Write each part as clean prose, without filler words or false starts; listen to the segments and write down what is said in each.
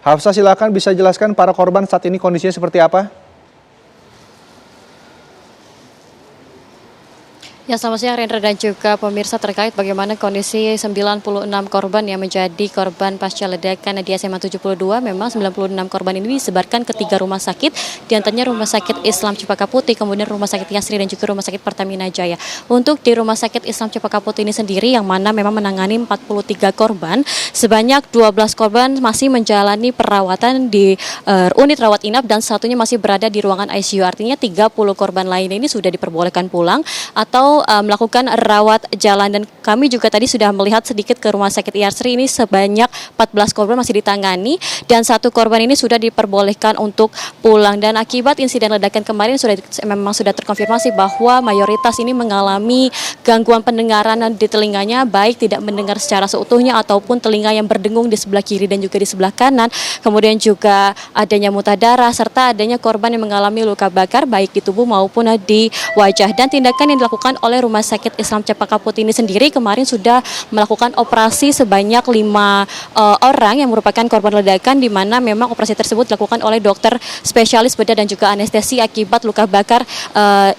Hafsah, silakan bisa jelaskan para korban saat ini kondisinya seperti apa? Ya, selamat siang Rendra dan juga pemirsa, terkait bagaimana kondisi 96 korban yang menjadi korban pasca ledakan di SMA 72. Memang 96 korban ini disebarkan ke 3 rumah sakit, di antaranya Rumah Sakit Islam Cempaka Putih, kemudian Rumah Sakit Yasri dan juga Rumah Sakit Pertamina Jaya. Untuk di Rumah Sakit Islam Cempaka Putih ini sendiri yang mana memang menangani 43 korban, sebanyak 12 korban masih menjalani perawatan di unit rawat inap dan satunya masih berada di ruangan ICU. Artinya 30 korban lainnya ini sudah diperbolehkan pulang atau melakukan rawat jalan. Dan kami juga tadi sudah melihat sedikit ke Rumah Sakit Yasri, ini sebanyak 14 korban masih ditangani dan 1 korban ini sudah diperbolehkan untuk pulang. Dan akibat insiden ledakan kemarin memang sudah terkonfirmasi bahwa mayoritas ini mengalami gangguan pendengaran di telinganya, baik tidak mendengar secara seutuhnya ataupun telinga yang berdengung di sebelah kiri dan juga di sebelah kanan. Kemudian juga adanya muntah darah serta adanya korban yang mengalami luka bakar baik di tubuh maupun di wajah. Dan tindakan yang dilakukan oleh Rumah Sakit Islam Cempaka Putih ini sendiri kemarin sudah melakukan operasi sebanyak 5 orang yang merupakan korban ledakan, di mana memang operasi tersebut dilakukan oleh dokter spesialis bedah dan juga anestesi akibat luka bakar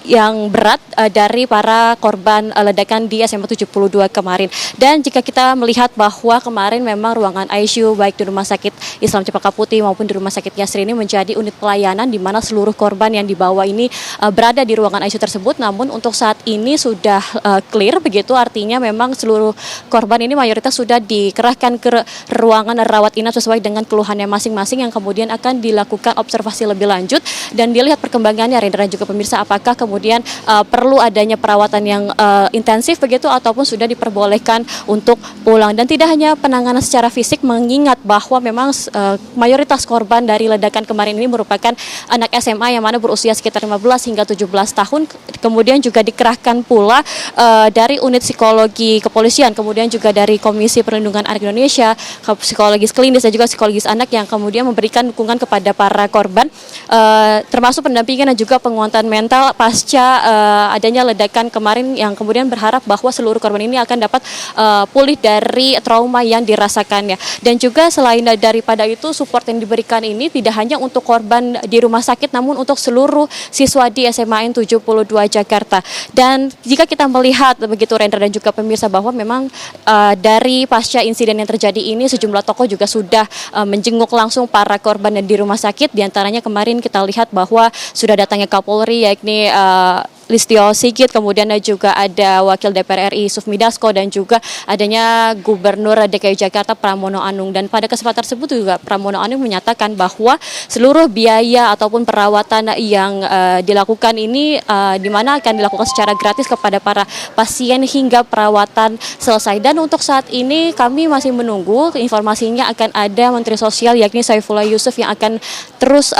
yang berat dari para korban ledakan di SMA 72 kemarin. Dan jika kita melihat bahwa kemarin memang ruangan ICU baik di Rumah Sakit Islam Cempaka Putih maupun di Rumah Sakit Yasri ini menjadi unit pelayanan, di mana seluruh korban yang dibawa ini berada di ruangan ICU tersebut. Namun untuk saat ini sudah clear, begitu artinya memang seluruh korban ini mayoritas sudah dikerahkan ke ruangan rawat inap sesuai dengan keluhannya masing-masing, yang kemudian akan dilakukan observasi lebih lanjut dan dilihat perkembangannya, Rendra dan juga pemirsa, apakah kemudian perlu adanya perawatan yang intensif begitu ataupun sudah diperbolehkan untuk pulang. Dan tidak hanya penanganan secara fisik, mengingat bahwa memang mayoritas korban dari ledakan kemarin ini merupakan anak SMA yang mana berusia sekitar 15 hingga 17 tahun. Kemudian juga dikerahkan pula dari unit psikologi kepolisian, kemudian juga dari Komisi Perlindungan Anak Indonesia, psikologis klinis dan juga psikologis anak yang kemudian memberikan dukungan kepada para korban, termasuk pendampingan dan juga penguatan mental pasca adanya ledakan kemarin, yang kemudian berharap bahwa seluruh korban ini akan dapat pulih dari trauma yang dirasakannya. Dan juga selain daripada itu, support yang diberikan ini tidak hanya untuk korban di rumah sakit, namun untuk seluruh siswa di SMA 72 Jakarta. Dan jika kita melihat begitu, Rendra dan juga pemirsa, bahwa memang dari pasca insiden yang terjadi ini sejumlah tokoh juga sudah menjenguk langsung para korban dan di rumah sakit. Di antaranya kemarin kita lihat bahwa sudah datangnya Kapolri, yakni Listio Sigit, kemudian juga ada Wakil DPR RI Sufmi Dasko dan juga adanya Gubernur DKI Jakarta Pramono Anung. Dan pada kesempatan tersebut juga Pramono Anung menyatakan bahwa seluruh biaya ataupun perawatan yang dilakukan ini di mana akan dilakukan secara gratis kepada para pasien hingga perawatan selesai. Dan untuk saat ini kami masih menunggu informasinya, akan ada Menteri Sosial yakni Saifullah Yusuf yang akan terus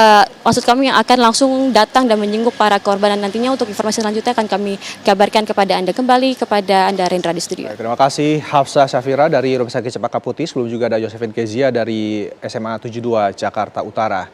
yang akan langsung datang dan menjenguk para korban. Dan nantinya untuk informasi selanjutnya akan kami kabarkan kepada Anda, kembali kepada Anda Rendra di studio. Baik, terima kasih Hafsah Syafira dari Rumah Sakit Cempaka Putih. Sebelum juga ada Josephine Kezia dari SMA 72 Jakarta Utara.